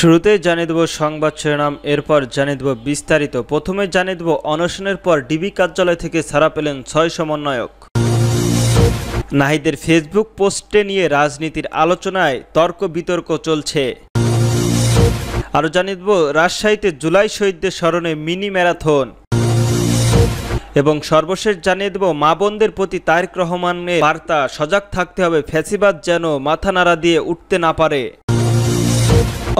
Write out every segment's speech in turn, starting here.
শুরুতেই জানিয়ে দেব সংবাদ শিরোনাম, এরপর জানিয়ে দেব বিস্তারিত। প্রথমে জানিয়ে দেব অনশনের পর ডিবি কার্যালয় থেকে ছাড়া পেলেন 6 সমন্বয়ক। নাহিদের ফেসবুক পোস্টে নিয়ে রাজনীতির আলোচনায় তর্ক বিতর্ক চলছে। আরও জানিয়ে দেব রাজশাহীতে জুলাই শহীদদের স্মরণে মিনি ম্যারাথন। এবং সর্বশেষ জানিয়ে দেব মা বোনদের প্রতি তারেক রহমানের বার্তা, সজাগ থাকতে হবে, ফ্যাসিবাদ যেন মাথা নাড়া দিয়ে উঠতে না পারে।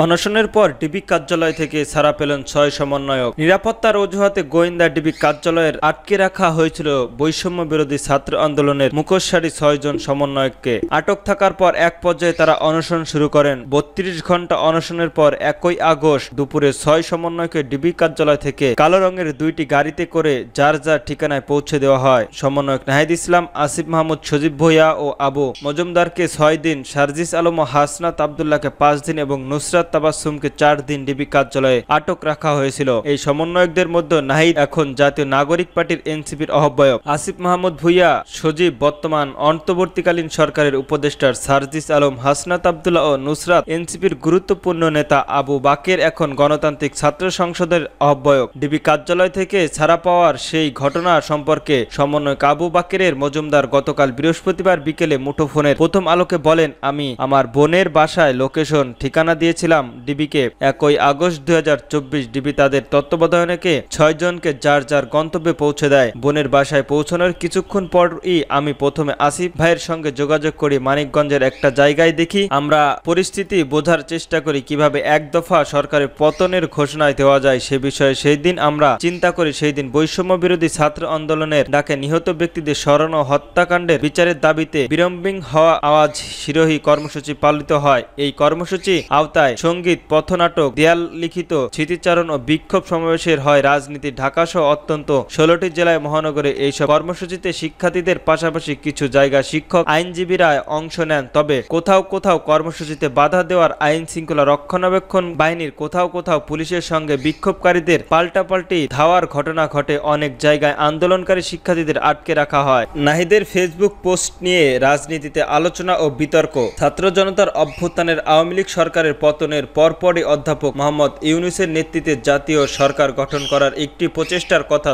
অনশনের পর ডিবি কার্যালয় থেকে ছাড়া পেলেন 6 সমন্বয়ক। নিরাপত্তার অজুহাতে গোয়েন্দা ডিবি কার্যালয়ের আটকে রাখা হয়েছিল বৈষম্য বিরোধী ছাত্র আন্দোলনের মুখোশধারী 6 জন সমন্বয়ককে। আটক থাকার পর এক পর্যায়ে তারা অনশন শুরু করেন। 32 ঘন্টা অনশনের পর 1 আগস্ট দুপুরে 6 সমন্বয়কে ডিবি কার্যালয় থেকে কালো রঙের 2টি গাড়িতে করে যার যার ঠিকানায় পৌঁছে দেওয়া হয়। সমন্বয়ক নাহিদ ইসলাম, আসিফ মাহমুদ, সজীব ভূঁইয়া ও আবু মজুমদারকে 6 দিন, সার্জিস আলম ও হাসনাত আবদুল্লাহকে 5 দিন এবং নুসরাত তাবাসসুমকে 4 দিন ডিবি কার্যালয়ে আটক রাখা হয়েছিল। এই সমন্বয়কদের মধ্যে নাহিদ এখন জাতীয় নাগরিক পার্টির এনসিপির আহ্বায়ক, আসিফ মাহমুদ ভূঁইয়া, সজীব বর্তমান অন্তর্বর্তীকালীন সরকারের উপদেষ্টার, সার্জিস আলম, হাসনাত আবদুল্লাহ ও নুসরাত এনসিপির গুরুত্বপূর্ণ নেতা, আবু বাকের এখন গণতান্ত্রিক ছাত্র সংসদের আহ্বায়ক। ডিবি কার্যালয় থেকে ছাড়া পাওয়ার সেই ঘটনা সম্পর্কে সমন্বয়ক আবু বাকেরের মজুমদার গতকাল বৃহস্পতিবার বিকেলে মুঠোফোনের প্রথম আলোকে বলেন, আমি আমার বোনের বাসায় লোকেশন ঠিকানা দিয়েছিলাম ডিবিকে। 1 আগস্ট 2024 ডিবি তাদের তত্ত্বাবধায়নে 6 জনকে যার যার গন্তব্যে পৌঁছে দেয়। বোনের বাসায় পৌঁছানোর কিছুক্ষণ পরই আমি প্রথমে আসিফ ভাইয়ের সঙ্গে যোগাযোগ করি। মানিকগঞ্জের একটা জায়গায় দেখি, আমরা পরিস্থিতি বোঝার চেষ্টা করি কিভাবে এক দফা সরকারের পতনের ঘোষণায় দেওয়া যায় সে বিষয়ে। সেই দিন আমরা চিন্তা করি, সেই দিন বৈষম্য বিরোধী ছাত্র আন্দোলনের ডাকে নিহত ব্যক্তিদের স্মরণ ও হত্যাকাণ্ডের বিচারের দাবিতে বিড়ম্বিং হওয়া আওয়াজ শিরোহী কর্মসূচি পালিত হয়। এই কর্মসূচি আওতায় সঙ্গীত, পথনাটক, দেয়াল লিখিত স্মৃতিচারণ ও বিক্ষোভ সমাবেশের হয় রাজনীতি। ঢাকা সহ অত্যন্ত 16টি জেলায় মহানগরে এইসব কর্মসূচিতে শিক্ষার্থীদের পাশাপাশি কিছু জায়গা শিক্ষক, আইনজীবীরা অংশ নেন। তবে কোথাও কোথাও কর্মসূচিতে বাধা দেওয়ার আইন শৃঙ্খলা রক্ষণাবেক্ষণ বাহিনীর, কোথাও কোথাও পুলিশের সঙ্গে বিক্ষোভকারীদের পাল্টাপাল্টি ধাওয়ার ঘটনা ঘটে। অনেক জায়গায় আন্দোলনকারী শিক্ষার্থীদের আটকে রাখা হয়। নাহিদের ফেসবুক পোস্ট নিয়ে রাজনীতিতে আলোচনা ও বিতর্ক। ছাত্র জনতার অভ্যুত্থানের আওয়ামী লীগ সরকারের পতনের পরপরই অধ্যাপক মোহাম্মদ ইউনূসের নেতৃত্বে জাতীয় সরকার গঠন করার একটি প্রচেষ্টার কথা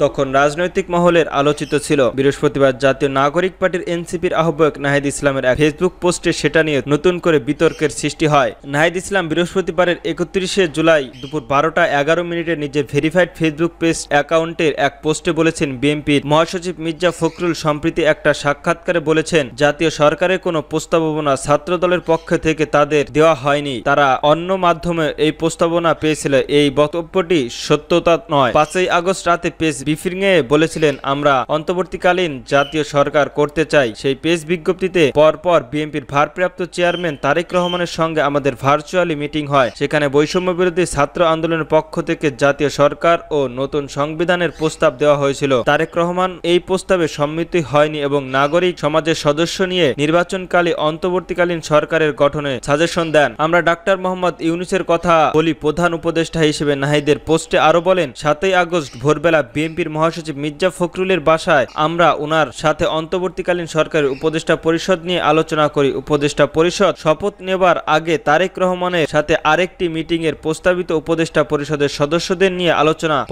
তখন রাজনৈতিক মহলের আলোচিত ছিল। বৃহস্পতিবার জাতীয় নাগরিক পার্টির এনসিপির আহ্বায়ক নাহিদ ইসলামের এক ফেসবুক পোস্টে সেটা নিয়ে নতুন করে বিতর্কের সৃষ্টি হয়। নাহিদ ইসলাম বৃহস্পতিবারের 31 জুলাই দুপুর 12টা11 নিজের ভেরিফাইড ফেসবুক পেজ অ্যাকাউন্টের এক পোস্টে বলেছেন, বিএনপির মহাসচিব মির্জা ফখরুল সম্প্রতি একটা সাক্ষাৎকারে বলেছেন, জাতীয় সরকারের কোনো প্রস্তাবনা ছাত্র দলের পক্ষ থেকে তাদের দেওয়া হয়নি, তারা অন্য মাধ্যমে এই প্রস্তাবনা পেয়েছিল। এই বক্তব্যটি সত্যতা নয়। 5 আগস্ট রাতে পেজ ব্রিফিংয়ে বলেছিলেন, আমরা অন্তর্বর্তীকালীন জাতীয় সরকার করতে চাই। সেই পেজ বিজ্ঞপ্তিতে পরপর বিএনপির ভারপ্রাপ্ত চেয়ারম্যান তারেক রহমানের সঙ্গে আমাদের ভার্চুয়ালি মিটিং হয়। সেখানে বৈষম্য বিরোধী ছাত্র আন্দোলনের পক্ষ থেকে জাতীয় সরকার ও নতুন সংবিধানের প্রস্তাব দেওয়া হয়েছিল। তারেক রহমান এই প্রস্তাবে সম্মতি হয়নি এবং নাগরিক সমাজের সদস্য নিয়ে নির্বাচনকালে অন্তর্বর্তীকালীন সরকারের গঠনে সাজেশন দেন। আমরা ডাক্তার মোহাম্মদ ইউনূসের কথা বলি প্রধান উপদেষ্টা হিসেবে। নাহিদের পোস্টে আরো বলেন, 7 আগস্ট ভোরবেলা বিএনপির মহাসচিব মির্জা ফখরুলের বাসায় আমরা ওনার সাথে অন্তর্বর্তীকালীন সরকারের উপদেষ্টা পরিষদ নিয়ে আলোচনা করি। উপদেষ্টা পরিষদ শপথ নেবার আগে তারেক রহমানের সাথে আরেকটি মিটিং এর প্রস্তাবিত উপদেষ্টা পরিষদের সদস্যদের নিয়ে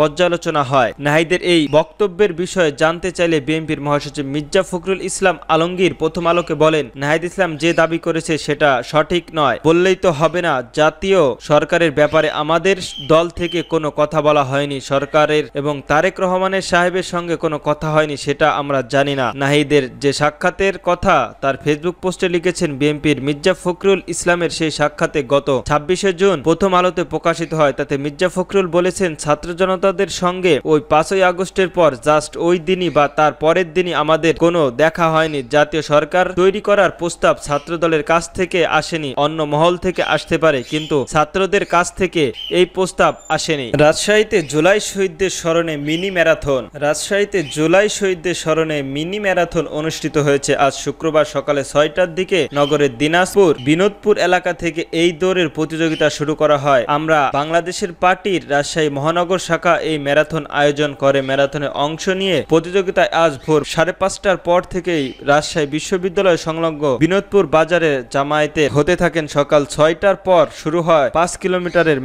পর্যালোচনা হয়। নাহিদের এই বক্তব্যের বিষয়ে জানতে চাইলে বিএনপির মহাসচিব মির্জা ফখরুল ইসলাম আলমগীর প্রথম আলোকে বলেন, নাহিদ ইসলাম যে দাবি করেছে সেটা সঠিক নয়, বললেই তো হবে না। জাতীয় সরকারের ব্যাপারে আমাদের দল থেকে কোনো কথা বলা হয়নি, সরকারের এবং তারেক রহমানের সাহেবের সঙ্গে কোনো কথা হয়নি, সেটা আমরা জানি না। নাহিদের যে সাক্ষাতের কথা তার ফেসবুক পোস্টে লিখেছেন বিএনপির মির্জা ফখরুল ইসলামের সেই সাক্ষাতে গত 26 জুন প্রথম আলোতে প্রকাশিত হয়। তাতে মির্জা ফখরুল বলেছেন, ছাত্র জনতাদের সঙ্গে ওই 5 আগস্টের পর জাস্ট ওই দিনই বা তার পরের দিনই আমাদের কোনো দেখা হয়নি। জাতীয় সরকার তৈরি করার প্রস্তাব ছাত্র দলের কাছ থেকে আসেনি, অন্য মহল থেকে আসতে পারে, কিন্তু ছাত্রদের কাছ থেকে এই প্রস্তাব আসেনি। রাজশাহীতে জুলাই শহীদদের স্মরণে মিনি ম্যারাথন। রাজশাহীতে জুলাই শহীদদের স্মরণে মিনি ম্যারাথন অনুষ্ঠিত হয়েছে আজ শুক্রবার সকালে 6টার দিকে নগরের দিনাজপুর বিনোদপুর এলাকা থেকে এই দৌড়ের প্রতিযোগিতা শুরু করা হয়। আমরা বাংলাদেশের পার্টির রাজশাহী মহানগর শাখা এই ম্যারাথন আয়োজন করে। ম্যারাথনে অংশ নিয়ে প্রতিযোগিতায় আজ ভোর 5:30টার পর থেকেই রাজশাহী বিশ্ববিদ্যালয় সংলগ্ন বিনোদপুর বাজারে জামায়াতে হতে থাকেন। সকাল 6টার পর শুরু হয় 5 কিলোমিটারের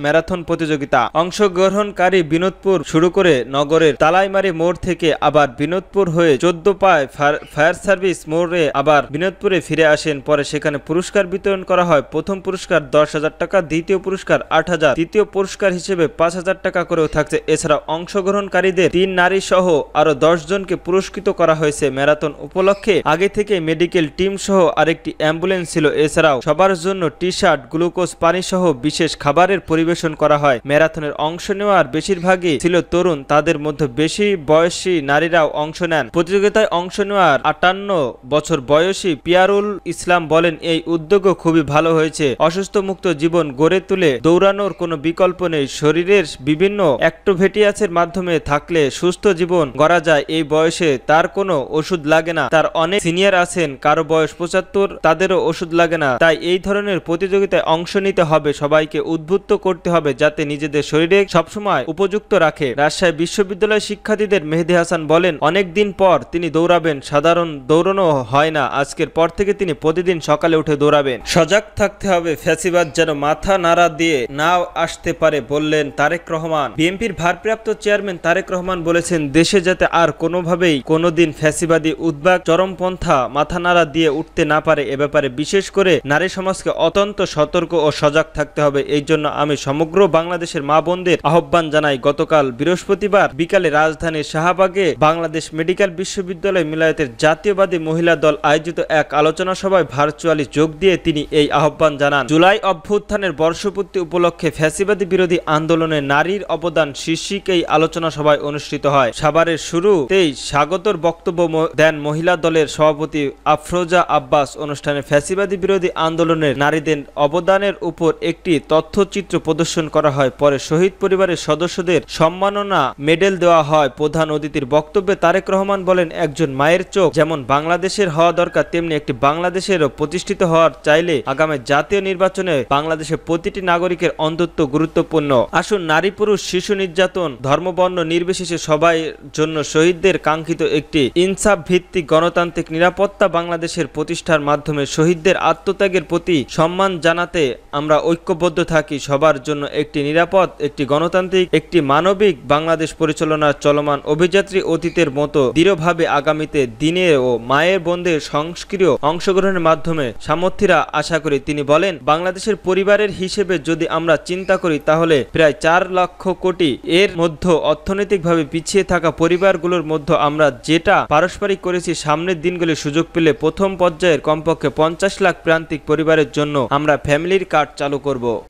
ম্যারাথন প্রতিযোগিতা। অংশগ্রহণকারী বিনোদপুর শুরু করে নগরের তালাইমারি মোড় থেকে আবার বিনোদপুর হয়ে 14 পায় ফায়ার সার্ভিস মোড়ে আবার বিনোদপুরে ফিরে আসেন। পরে সেখানে পুরস্কার বিতরণ করা হয়। প্রথম পুরস্কার 10,000 টাকা, দ্বিতীয় পুরস্কার 8,000, তৃতীয় পুরস্কার হিসেবে 5,000 টাকা করেও থাকছে। এছাড়া অংশগ্রহণকারীদের 3 নারী সহ আরো 10 জনকে পুরস্কৃত করা হয়েছে। ম্যারাথন উপলক্ষে আগে থেকে মেডিকেল টিম সহ আরেকটি অ্যাম্বুলেন্স ছিল। এছাড়াও সবার জন্য টি-শার্ট, গ্লুকোজ পানি সহ বিশেষ খাবারের পরিবেশন করা হয়। ম্যারাথনের অংশ নেওয়ার বেশিরভাগই ছিল তরুণ, তাদের মধ্যে বেশি বয়সী নারীরাও অংশ নেন। প্রতিযোগিতায় অংশ নেওয়ার 58 বছর বয়সী পিয়ারুল ইসলাম বলেন, এই উদ্যোগও খুবই ভালো হয়েছে। অসুস্থ মুক্ত জীবন গড়ে তুলে দৌড়ানোর কোনো বিকল্প নেই। শরীরের বিভিন্ন অ্যাক্টিভিটিসের মাধ্যমে থাকলে সুস্থ জীবন গড়া যায়। এই বয়সে তার কোনো ওষুধ লাগে না। তার অনেক সিনিয়র আছেন, কারো বয়স 75, তাদেরও ওষুধ লাগে না। তাই এই ধরনের প্রতিযোগিতায় অংশ নিতে হবে, সবাইকে উদ্বুদ্ধ করতে হবে যাতে নিজেদের শরীরে সবসময় উপযুক্ত রাখে। রাজশাহী বিশ্ববিদ্যালয় শিক্ষার্থীদের মেহেদী হাসান বলেন, অনেক দিন পর তিনি দৌড়াবেন। সাধারণ দৌড়ানো হয় না, আজকের পর থেকে তিনি প্রতিদিন সকালে উঠে দৌড়াবেন। সজাগ থাকতে হবে, ফ্যাসিবাদ যেন মাথা নাড়া দিয়ে নাও আসতে পারে বললেন তারেক রহমান। বিএনপির ভারপ্রাপ্ত চেয়ারম্যান তারেক রহমান বলেছেন, দেশে যাতে আর কোনোভাবেই কোনোদিন ফ্যাসিবাদী উদ্বাগ চরমপন্থা মাথা নাড়া দিয়ে উঠতে না পারে, এ ব্যাপারে বিশেষ করে নারী সমাজকে অত্যন্ত সতর্ক ও সজাগ থাকতে হবে। এই জন্য আমি সমগ্র বাংলাদেশের মা বোনদের আহ্বান জানাই। গতকাল বৃহস্পতিবার বিকালে রাজধানীর শাহবাগে বাংলাদেশ মেডিকেল বিশ্ববিদ্যালয় মিলায়েতের জাতীয়বাদী মহিলা দল আয়োজিত এক আলোচনা সভায় ভার্চুয়ালি যোগ দিয়ে তিনি এই আহ্বান জানান। জুলাই অভ্যুত্থানের বর্ষপূর্তি উপলক্ষে ফ্যাসিবাদী বিরোধী আন্দোলনে নারীর অবদান শীর্ষক এই আলোচনা সভায় অনুষ্ঠিত হয়। সাভারের শুরুতেই স্বাগতর বক্তব্য দেন মহিলা দলের সভাপতি আফরোজা আব্বাস। অনুষ্ঠানে ফ্যাসিবাদী বিরোধী আন্দোলনের নারীদের অবদানের উপর একটি তথ্যচিত্র প্রদর্শন করা হয়। পরে শহীদ পরিবারের সদস্যদের সম্মাননা মেডেল দেওয়া হয়। প্রধান অতিথির বক্তব্যে তারেক রহমান বলেন, একজন মায়ের চোখ যেমন বাংলাদেশের হওয়া দরকার, তেমনি একটি বাংলাদেশেরও প্রতিষ্ঠিত হওয়ার চাইলে আগামী জাতীয় নির্বাচনে বাংলাদেশের প্রতিটি নাগরিকের অন্তত গুরুত্বপূর্ণ। আসুন নারী পুরুষ শিশু নির্যাতন ধর্মবর্ণ নির্বিশেষে সবাই জন্য শহীদদের কাঙ্ক্ষিত একটি ইনসাফ ভিত্তিক গণতান্ত্রিক নিরাপত্তা বাংলাদেশের প্রতিষ্ঠার মাধ্যমে শহীদদের আত্মত্যাগের প্রতি সম্মান জানাতে আমরা ঐক্যবদ্ধ থাকি। সবার জন্য একটি নিরাপদ, একটি গণতান্ত্রিক, একটি মানবিক বাংলাদেশ পরিচালনার চলমান অভিযাত্রী অতীতের মতো দৃঢ়ভাবে আগামীতে দিনে ও মায়ের বোনদের সংস্ক্রিয় অংশগ্রহণের মাধ্যমে সামর্থ্যীরা আশা করি। তিনি বলেন, বাংলাদেশের পরিবারের হিসেবে যদি আমরা চিন্তা করি তাহলে প্রায় 4 লক্ষ কোটি, এর মধ্যে অর্থনৈতিকভাবে পিছিয়ে থাকা পরিবারগুলোর মধ্যে আমরা যেটা পারস্পরিক করেছি, সামনের দিনগুলি সুযোগ পেলে প্রথম পর্যায়ের কমপক্ষে 50 লাখ প্রান্তিক পরিবারের জন্য আমরা ফ্যামিলির কার্ড চালু করব।